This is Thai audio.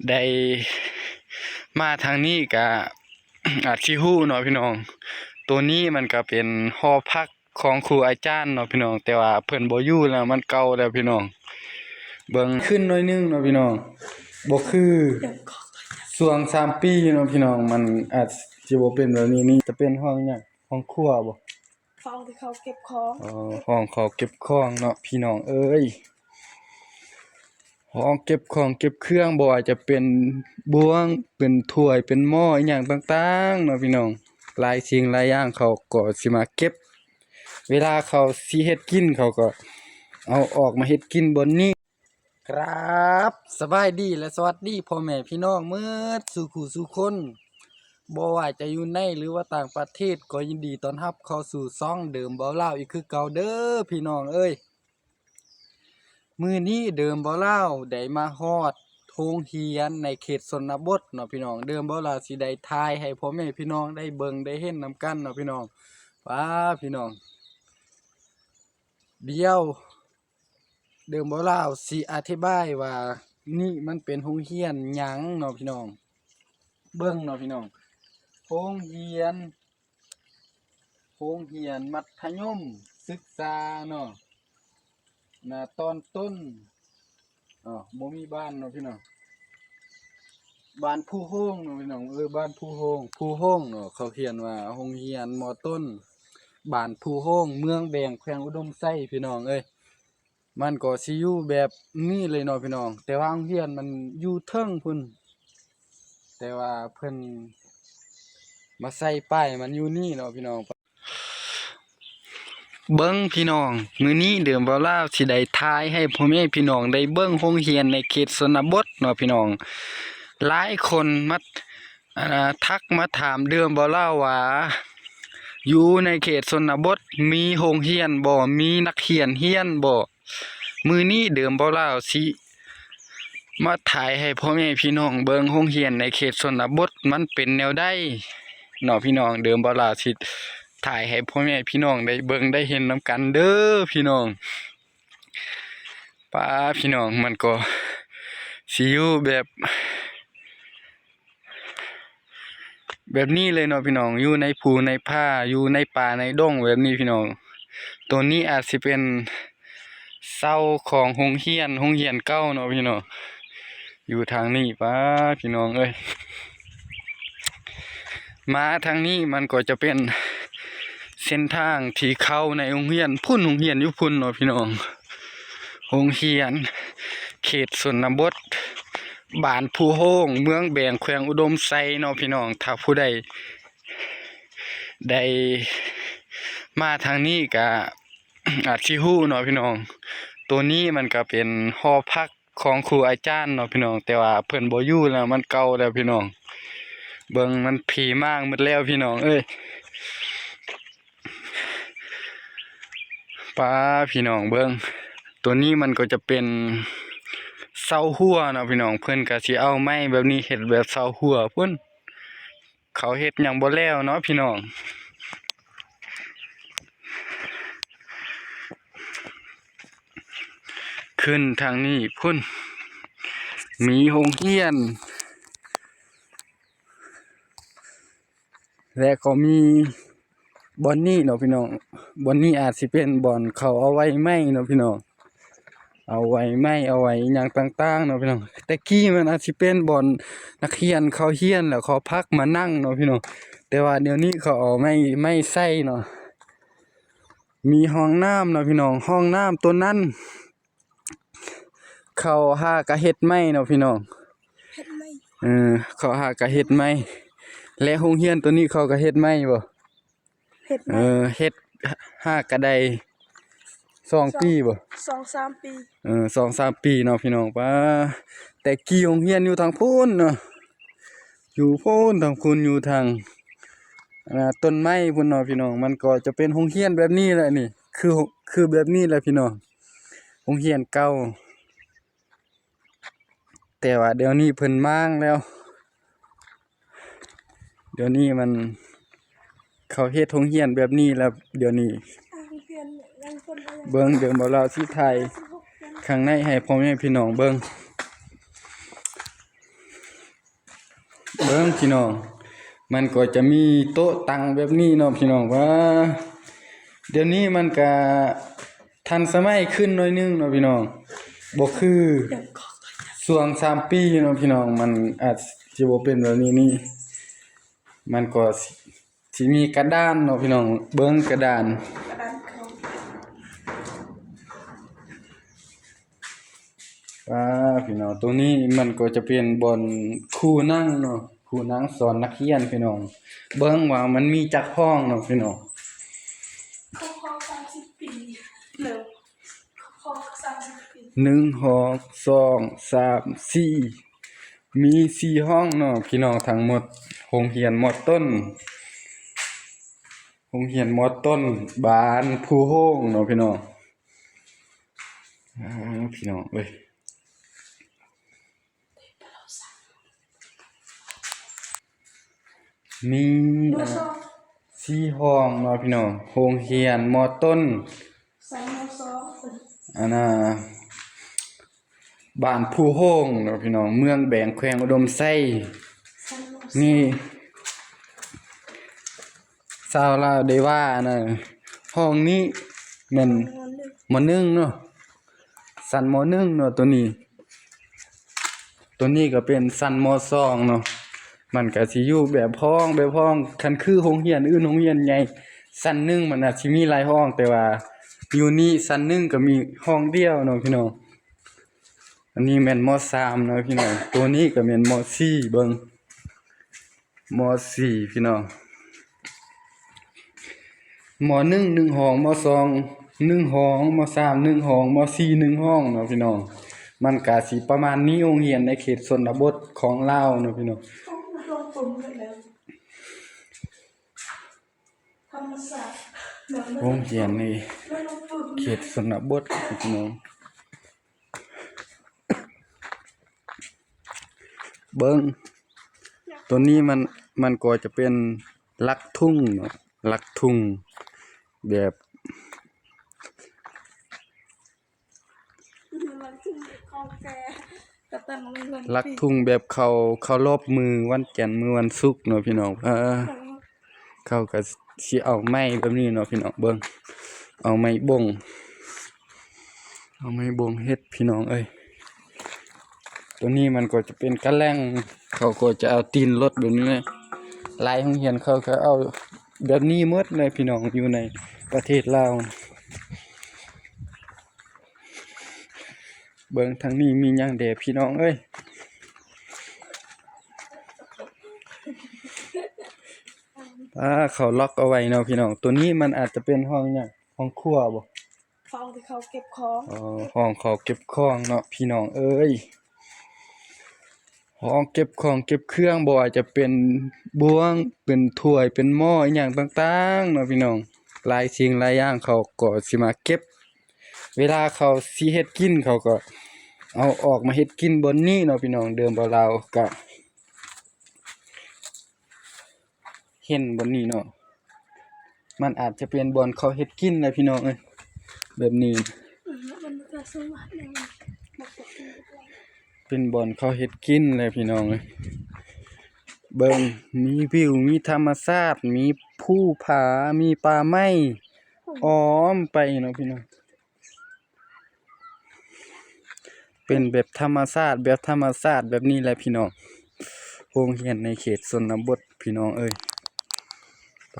ได้มาทางนี้ก็อาจสิฮู้เนาะพี่น้องตัวนี้มันก็เป็นหอพักของครูอาจารย์เนาะพี่น้องแต่ว่าเพิ่นบ่อยู่แล้วมันเก่าแล้วพี่น้องเบิ่งขึ้นหน่อยนึงเนาะพี่น้องบ่คือช่วง3ปีเนาะพี่น้องมันอาจสิบ่เป็นแบบนี้นี่จะเป็นห้องหยังห้องครัวบ่ห้องที่เขาเก็บของห้องเขาเก็บของเนาะพี่น้องเอ้ยห้องเก็บของเก็บเครื่องบ่ว่าจะเป็นบ่วงเป็นถ้วยเป็นหม้ออีหยังต่างๆเนาะพี่น้องหลายสิ่งหลายอย่างเขาก็สิมาเก็บเวลาเขาสิเฮ็ดกินเขาก็เอาออกมาเฮ็ดกินบนนี้ครับสบายดีและสวัสดีพ่อแม่พี่น้องเมื่อสู่คู่สู่คนบ่ว่าจะอยู่ในหรือว่าต่างประเทศก็ยินดีต้อนรับเข้าสู่ช่องเดิมเบาเล่าอีกคือเก่าเด้อพี่น้องเอ้ยมื้อนี้เดิมเบาเล่าได้มาฮอดโรงเรียนในเขตชนบทเนาะพี่น้องเดิมเบาเล่าสิได้ทายให้พ่อแม่พี่น้องได้เบิ่งได้เห็นนำกันเนาะพี่น้องว้าพี่น้องเดี๋ยวเดิมเบาเล่าสิอธิบายว่านี่มันเป็นโรงเรียนหยังเนาะพี่น้องเบิ่งเนาะพี่น้องโรงเรียนมัธยมศึกษาเนาะตอนต้นบ่มีบ้านเนาะพี่น้องบ้านผู้โฮงเนาะพี่น้องบ้านผู้โฮงเนาะเขาเขียนว่าโรงเรียนม.ต้นบ้านผู้โฮงเมืองแบงแขวงอุดมไซพี่น้องเอ้ยมันก็สิอยู่แบบนี้เลยเนาะพี่น้องแต่ว่าโรงเรียนมันอยู่เทิงพุ่นแต่ว่าเพิ่นมาใส่ป้ายมันอยู่นี่เนาะพี่น้องเบิ่งพี่น้องมื้อนี้เดิมเว้าลาวสิได้ทายให้พ่อแม่พี่น้องได้เบิ่งโรงเรียนในเขตชนบทเนาะพี่น้องหลายคนมาทักมาถามเดิมเว้าลาวว่าอยู่ในเขตชนบทมีโรงเรียนบ่มีนักเรียนเรียนบ่มื้อนี้เดิมเว้าลาวสิมาถ่ายให้พ่อแม่พี่น้องเบิ่งโรงเรียนในเขตชนบทมันเป็นแนวใดเนาะพี่น้องเดิมเว้าลาวสิถ่ายให้พ่อแม่พี่น้องได้เบิ่งได้เห็นนำกันเด้อพี่น้องป้าพี่น้องมันก็สิอยู่แบบนี้เลยเนาะพี่น้องอยู่ในภูในผ้าอยู่ในป่าในดงแบบนี้พี่น้องตัวนี้อาจสิเป็นเสาของโรงเรียนเก่าเนาะพี่น้องอยู่ทางนี้ป้าพี่น้องเอ้ยมาทางนี้มันก็จะเป็นเส้นทางที่เข้าในโรงเรียนโรงเรียนอยู่พุ่นเนาะพี่น้องโรงเรียนเขตชนบทบ้านผู้โฮงเมืองแบงแขวงอุดมไซเนาะพี่น้องถ้าผู้ใดได้มาทางนี้ก็อาจสิฮู้เนาะพี่น้องตัวนี้มันก็เป็นหอพักของครูอาจารย์เนาะพี่น้องแต่ว่าเพิ่นบ่อยู่แล้วมันเก่าแล้วพี่น้องเบิ่งมันผีมากหมดแล้วพี่น้องเอ้ยป้าพี่น้องเบิ่งตัวนี้มันก็จะเป็นเสาหัวเนาะพี่น้องเพิ่นก็สิเอาไม้แบบนี้เฮ็ดแบบเสาหัวพุ่นเขาเฮ็ดหยังบ่แล้วเนาะพี่น้องขึ้นทางนี้พุ่นมีโรงเรียนและก็มีบ่อนนี้เนาะพี่น้องบ่อนนี้อาจสิเป็นบ่อนเขาเอาไว้ไม้เนาะพี่น้องเอาไว้ไม้เอาไว้หยังต่างๆเนาะพี่น้องแต่กี้มันอาจสิเป็นบ่อนนักเรียนเขาเรียนแล้วเขาพักมานั่งเนาะพี่น้องแต่ว่าเดี๋ยวนี้เขาเอาไม้ใส่เนาะมีห้องน้ำเนาะพี่น้องห้องน้ำตัวนั้นเขาหากะเฮ็ดไม้เนาะพี่น้องเฮ็ดไม่เขาหากะเฮ็ดไม้และโรงเรียนตัวนี้เขาก็เฮ็ดไม้บ่เฮ็ดไม่เฮ็ดหากะได้2 ปีบ่2-3 ปี2-3 ปีเนาะพี่น้องป้าแต่กี่โรงเรียนอยู่ทางพูนเนาะอยู่พูนทางคุณอยู่ทางต้นไม้พุ่นเนาะพี่น้องมันก็จะเป็นโรงเรียนแบบนี้แหละนี่คือแบบนี้แหละพี่น้องโรงเรียนเก่าแต่ว่าเดี๋ยวนี้เพิ่นม้างแล้วเดี๋ยวนี้มันเขาเฮ็ดโรงเรียนแบบนี้แล้วเดี๋ยวนี้เบิ่งเดี๋ยวบ่เราสิถ่ายข้างในให้พ่อแม่พี่น้องเบิ่ง เบิ่งพี่น้องมันก็จะมีโต๊ะตั้งแบบนี้เนาะพี่น้องว่าเดี๋ยวนี้มันก็ทันสมัยขึ้นหน่อยนึงเนาะพี่น้องบ่คือ เดี๋ยวขอตัว ช่วง3ปีเนาะพี่น้องมันอาจสิบ่เป็นแบบนี้นี่มันก็สิมีกระดานเนาะพี่น้องเบิ่งกระดาน กระดานเขา พี่น้องตรงนี้มันก็จะเป็นบอนครูนั่งเนาะครูนั่งสอนนักเรียนพี่น้องเบิ่งว่ามันมีจักห้องเนาะพี่น้อง เขาพอ30 ปีเร็วเขาพอ30 ปี 1ห้อง2 3 4มี4ห้องเนาะพี่น้องทั้งหมดโรงเรียนม.ต้นโรงเรียนม.ต้นบ้านผู้โฮงเนาะพี่น้องพี่น้องเอ้ยมี ดูซอ 4ห้องเนาะพี่น้องโรงเรียนม.ต้น ใส่โมซอ อันน่ะบ้านผู้โฮงเนาะพี่น้องเมืองแบงแขวงอุดมไส้ ใส่โมซอ นี่ชาวลาวได้ว่านะห้องนี้แม่นมหนึ่งเนาะสันมหนึ่งเนาะตัวนี้ก็เป็นสันมสองเนาะมันก็สิอยู่แบบห้องคันคือโรงเรียนอื่นโรงเรียนใหญ่สันหนึ่งมันอาจสิมีหลายห้องแต่ว่าอยู่นี่สันหนึ่งก็มีห้องเดียวเนาะพี่น้องอันนี้แม่นม3เนาะพี่น้องตัวนี้ก็แม่นม4เบิ่งม4พี่น้องม1 1ห้องม2 1ห้องม3 1ห้องม4 1ห้องเนาะพี่น้องมันก็สิประมาณนี้โรงเรียนในเขตชนบทของลาวเนาะพี่น้อง ต้องลงปุ่มกันแล้วธรรมศาสตร์เหมือน โรงเรียนใน ไม่ลงปุ่ม เขตชนบทพี่น้องเบิ่งตัวนี้มันก็จะเป็นลักทุ่งเนาะลักทุ่งแบบ มันขึ้นคอแกแต่ตั้งมันเงิน ลักทุ่งแบบเขารอบมือวันจันทร์มือวันศุกร์เนาะพี่น้องเขาก็สิเอาไม้แบบนี้เนาะพี่น้องเบิ่งเอาไม้บ่งเฮ็ดพี่น้องเอ้ยตัวนี้มันก็จะเป็นกระแลงเขาก็จะเอาตีนรถแบบนี้เลยหลายโรงเรียนเขาก็เอาแบบนี้หมดเลยพี่น้องอยู่ในประเทศลาวเบิ่งทางนี้มีหยังแดพี่น้องเอ้ยเขาล็อกเอาไว้เนาะพี่น้องตัวนี้มันอาจจะเป็นห้องหยังห้องครัวบ่ ฟองที่เขาเก็บของ ห้องเขาเก็บของเนาะพี่น้องเอ้ยห้องเก็บของเก็บเครื่องบ่ว่าจะเป็นบ่วงเป็นถ้วยเป็นหม้ออีหยังต่างๆเนาะพี่น้องหลายสิ่งหลายอย่างเขาก็สิมาเก็บเวลาเขาสิเฮ็ดกินเขาก็เอาออกมาเฮ็ดกินบนนี้เนาะพี่น้องเดิมบ่ลาวก็เห็นบนนี้เนาะมันอาจจะเป็นบ่อนเขาเฮ็ดกินนะพี่น้องเอ้ยแบบนี้ มันจะสมัครยังบอกตัวเอง เป็นบ่อนเขาเฮ็ดกินเลยพี่น้องเอ้ยเบิ่งมีวิวมีธรรมชาติมีภูผามีป่าไม้อ้อมไปเนาะพี่น้องเป็นแบบธรรมชาติแบบนี้แหละพี่น้องโรงเรียนในเขตชนบทพี่น้องเอ้ยไป